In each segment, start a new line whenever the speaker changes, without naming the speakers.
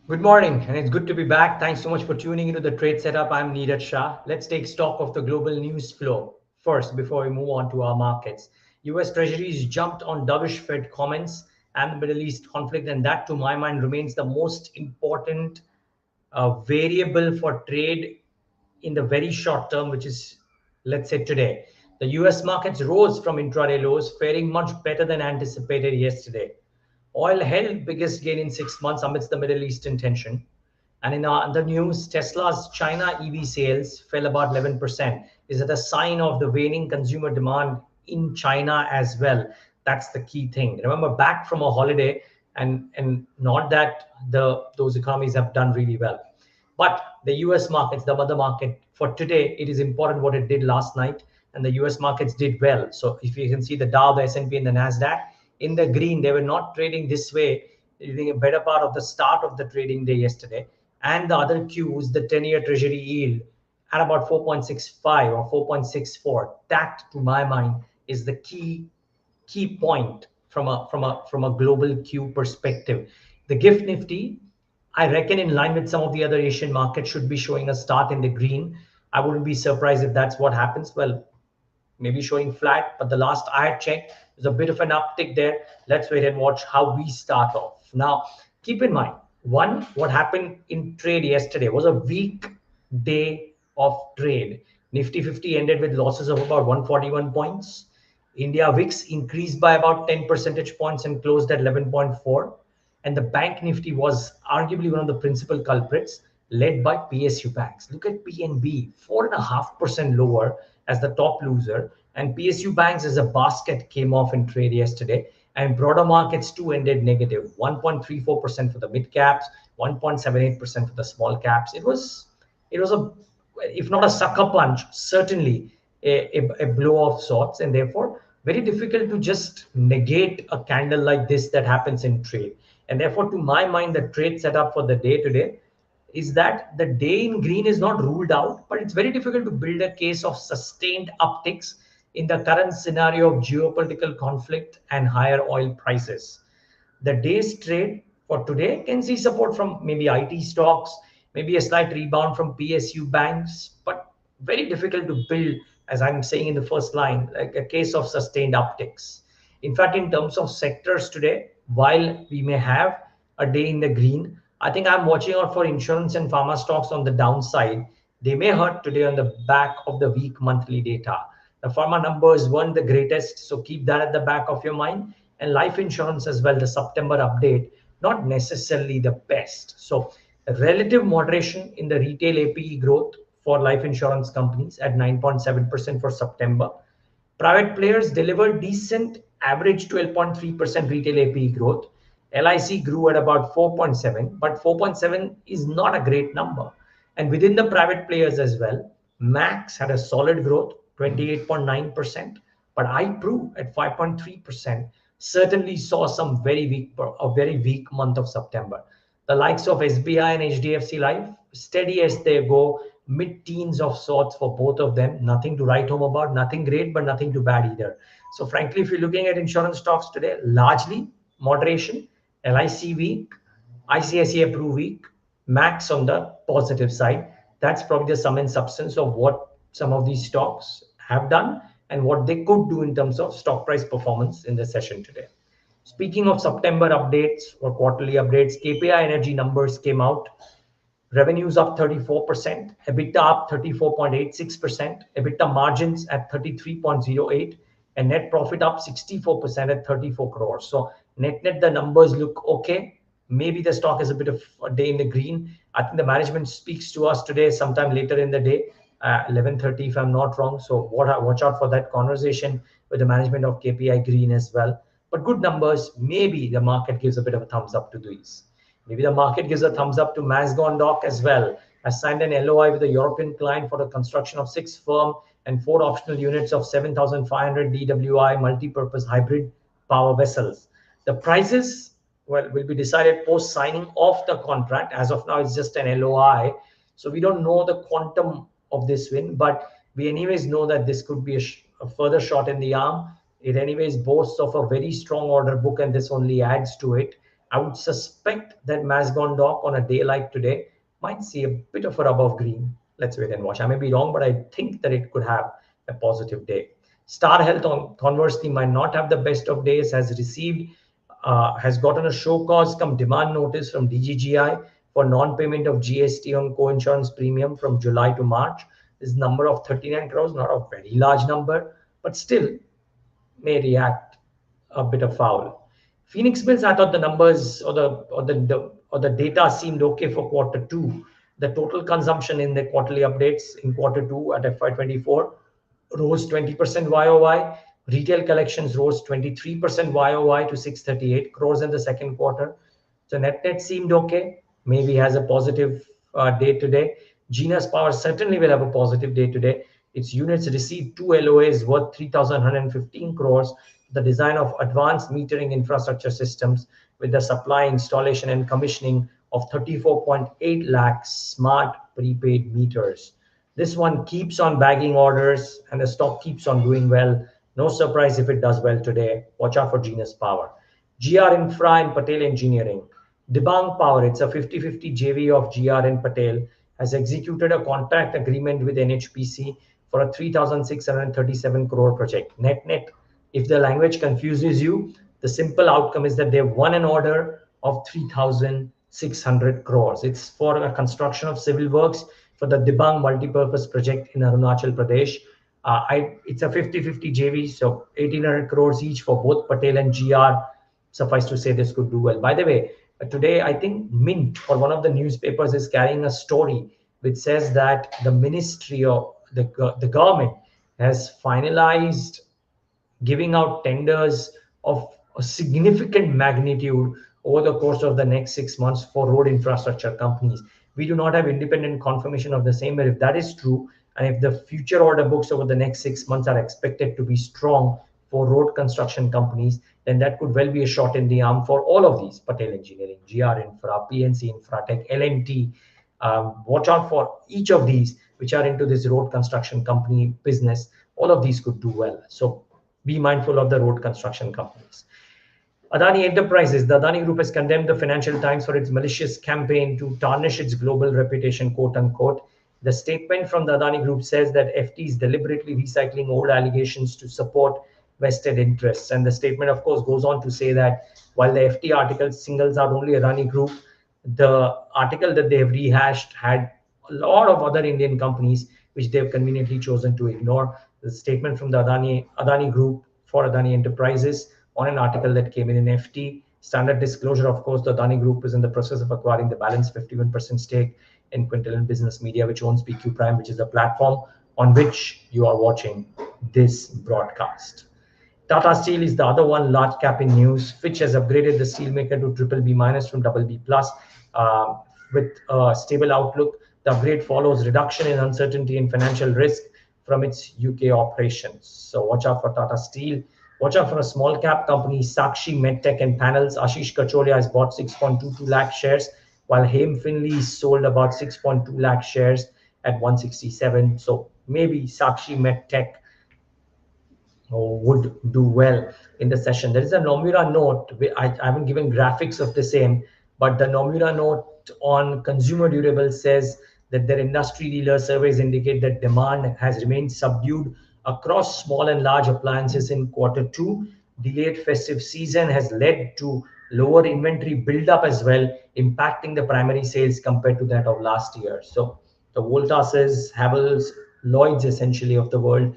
Good morning, and it's good to be back. Thanks so much for tuning into the trade setup. I'm Neeraj Shah. Let's take stock of the global news flow first before we move on to our markets. US Treasuries jumped on dovish Fed comments and the Middle East conflict, and that, to my mind, remains the most important variable for trade in the very short term, which is, let's say, today. The US markets rose from intraday lows, faring much better than anticipated yesterday. Oil held biggest gain in 6 months amidst the Middle Eastern tension. And in other news, Tesla's China EV sales fell about 11%. Is it a sign of the waning consumer demand in China as well? That's the key thing. Remember, back from a holiday, and not that those economies have done really well. But the US markets, the mother market for today, it is important what it did last night, and the US markets did well. So if you can see the Dow, the S&P, and the Nasdaq in the green, they were not trading this way during a better part of the start of the trading day yesterday. And the other cues, the 10-year Treasury yield at about 4.65 or 4.64. That, to my mind, is the key point from a global Q perspective. The gift nifty, I reckon, in line with some of the other Asian markets, should be showing a start in the green. I wouldn't be surprised if that's what happens. Well, maybe showing flat, but the last I had checked, there's a bit of an uptick there. Let's wait and watch how we start off. Now, keep in mind, one, what happened in trade yesterday was a weak day of trade. Nifty 50 ended with losses of about 141 points. India VIX increased by about 10 percentage points and closed at 11.4. And the bank Nifty was arguably one of the principal culprits, led by PSU banks. Look at PNB, 4.5% lower as the top loser. And PSU banks as a basket came off in trade yesterday. And broader markets too ended negative, 1.34% for the mid caps, 1.78% for the small caps. It was a, if not a sucker punch, certainly a blow of sorts, and therefore very difficult to just negate a candle like this that happens in trade. And therefore, to my mind, the trade setup for the day today is that the day in green is not ruled out, but it's very difficult to build a case of sustained upticks in the current scenario of geopolitical conflict and higher oil prices. The day's trade for today can see support from maybe IT stocks, maybe a slight rebound from PSU banks, but very difficult to build, as I'm saying in the first line, like a case of sustained upticks. In fact, in terms of sectors today, while we may have a day in the green, I think I'm watching out for insurance and pharma stocks on the downside. They may hurt today on the back of the weak monthly data. The pharma numbers weren't the greatest, so keep that at the back of your mind. And life insurance as well, the September update, not necessarily the best. So relative moderation in the retail APE growth for life insurance companies at 9.7% for September. Private players delivered decent average 12.3% retail APE growth. LIC grew at about 4.7, but 4.7 is not a great number. And within the private players as well, Max had a solid growth, 28.9%, but iPro at 5.3% certainly saw a very weak month of September. The likes of SBI and HDFC Life, steady as they go, mid-teens of sorts for both of them. Nothing to write home about, nothing great, but nothing too bad either. So frankly, if you're looking at insurance stocks today, largely moderation, LIC weak, ICICI Pru weak, Max on the positive side. That's probably the sum and substance of what some of these stocks have done and what they could do in terms of stock price performance in the session today. Speaking of September updates or quarterly updates, KPI Energy numbers came out. Revenues up 34%, EBITDA up 34.86%, EBITDA margins at 33.08, and net profit up 64% at 34 crores. So net, the numbers look okay. Maybe the stock is a bit of a day in the green. I think the management speaks to us today sometime later in the day, 11:30 if I'm not wrong. So watch out for that conversation with the management of KPI Green as well. But good numbers, maybe the market gives a bit of a thumbs up to these. Maybe the market gives a thumbs up to Masgon Dock as well. Has signed an LOI with a European client for the construction of 6 firm and 4 optional units of 7,500 DWI multi-purpose hybrid power vessels. The prices, well, will be decided post signing of the contract. As of now, it's just an LOI. So we don't know the quantum of this win, but we anyways know that this could be a further shot in the arm. It anyways boasts of a very strong order book, and this only adds to it. I would suspect that Masgon Dock on a day like today might see a bit of a rub of green. Let's wait and watch. I may be wrong, but I think that it could have a positive day. Star Health, conversely, might not have the best of days, has gotten a show cause come demand notice from DGGI for non-payment of GST on co-insurance premium from July to March. This number of 39 crores, not a very large number, but still may react a bit of foul. Phoenix Mills, I thought the numbers or the data seemed okay for quarter two. The total consumption in the quarterly updates in quarter two at FY24 rose 20% YOY. Retail collections rose 23% YOY to 638 crores in the second quarter. So net seemed okay. Maybe has a positive day today. Genus Power certainly will have a positive day today. Its units received two LOAs worth 3,115 crores. The design of advanced metering infrastructure systems with the supply, installation, and commissioning of 34.8 lakhs smart prepaid meters. This one keeps on bagging orders and the stock keeps on doing well. No surprise if it does well today. Watch out for Genus Power. GR Infra and Patel Engineering. Dibang Power, it's a 50-50 JV of GR and Patel, has executed a contract agreement with NHPC for a 3,637 crore project. Net, if the language confuses you, the simple outcome is that they've won an order of 3,600 crores. It's for a construction of civil works for the Dibang multipurpose project in Arunachal Pradesh. It's a 50-50 JV, so 1,800 crores each for both Patel and GR. Suffice to say, this could do well. By the way, today I think Mint or one of the newspapers is carrying a story which says that the ministry or the government has finalized giving out tenders of a significant magnitude over the course of the next 6 months for road infrastructure companies. We do not have independent confirmation of the same, but if that is true, and if the future order books over the next 6 months are expected to be strong for road construction companies, then that could well be a shot in the arm for all of these: Patel Engineering, GR Infra, PNC Infratech, L&T. Watch out for each of these which are into this road construction company business. All of these could do well. So be mindful of the road construction companies. Adani Enterprises, the Adani Group has condemned the Financial Times for its malicious campaign to tarnish its global reputation, quote unquote. The statement from the Adani Group says that FT is deliberately recycling old allegations to support vested interests. And the statement, of course, goes on to say that while the FT article singles out only Adani Group, the article that they have rehashed had a lot of other Indian companies which they've conveniently chosen to ignore. The statement from the Adani Group for Adani Enterprises on an article that came in FT. Standard disclosure, of course, the Adani Group is in the process of acquiring the balance 51% stake in Quintillion Business Media, which owns PQ Prime, which is the platform on which you are watching this broadcast. Tata Steel is the other one large cap in news. Fitch has upgraded the steelmaker to BBB- from BB+, with a stable outlook. The upgrade follows reduction in uncertainty and financial risk from its UK operations. So watch out for Tata Steel. Watch out for a small cap company, Sakshi Medtech and Panels. Ashish Kacholia has bought 6.22 lakh shares, while Haim Finley sold about 6.2 lakh shares at 167. So maybe Sakshi Medtech would do well in the session. There is a Nomura note. I haven't given graphics of the same, but the Nomura note on consumer durables says that their industry dealer surveys indicate that demand has remained subdued across small and large appliances in quarter two. Delayed festive season has led to lower inventory buildup as well, impacting the primary sales compared to that of last year. So the Voltas's, Havells, Lloyd's essentially of the world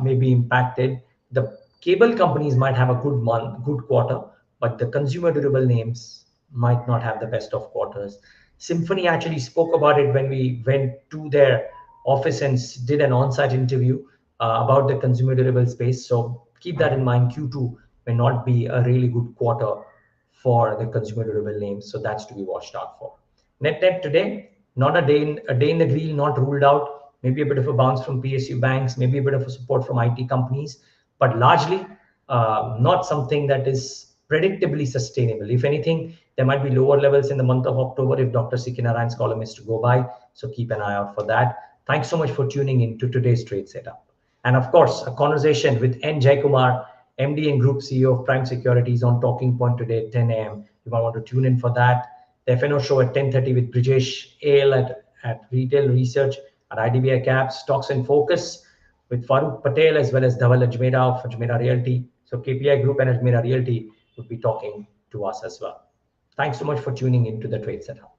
may be impacted. The cable companies might have a good quarter, but the consumer durable names might not have the best of quarters. Symphony actually spoke about it when we went to their office and did an on-site interview about the consumer durable space. So keep that in mind. Q2 may not be a really good quarter for the consumer durable names. So that's to be watched out for. Net today, not a day in the green, not ruled out. Maybe a bit of a bounce from PSU banks, maybe a bit of a support from IT companies, but largely not something that is predictably sustainable. If anything, there might be lower levels in the month of October if Dr. C.K. Narayan's column is to go by. So keep an eye out for that. Thanks so much for tuning in to today's trade setup. And of course, a conversation with N. Jaikumar, MD and Group CEO of Prime Securities on Talking Point today at 10 a.m. You might want to tune in for that. The FNO show at 10:30 with Brijesh Ale at Retail Research at IDBI Caps. Stocks in Focus with Farooq Patel as well as Dhaval Ajmera of Ajmera Realty. So KPI Group and Ajmera Realty would be talking to us as well. Thanks so much for tuning in to the Trade Setup.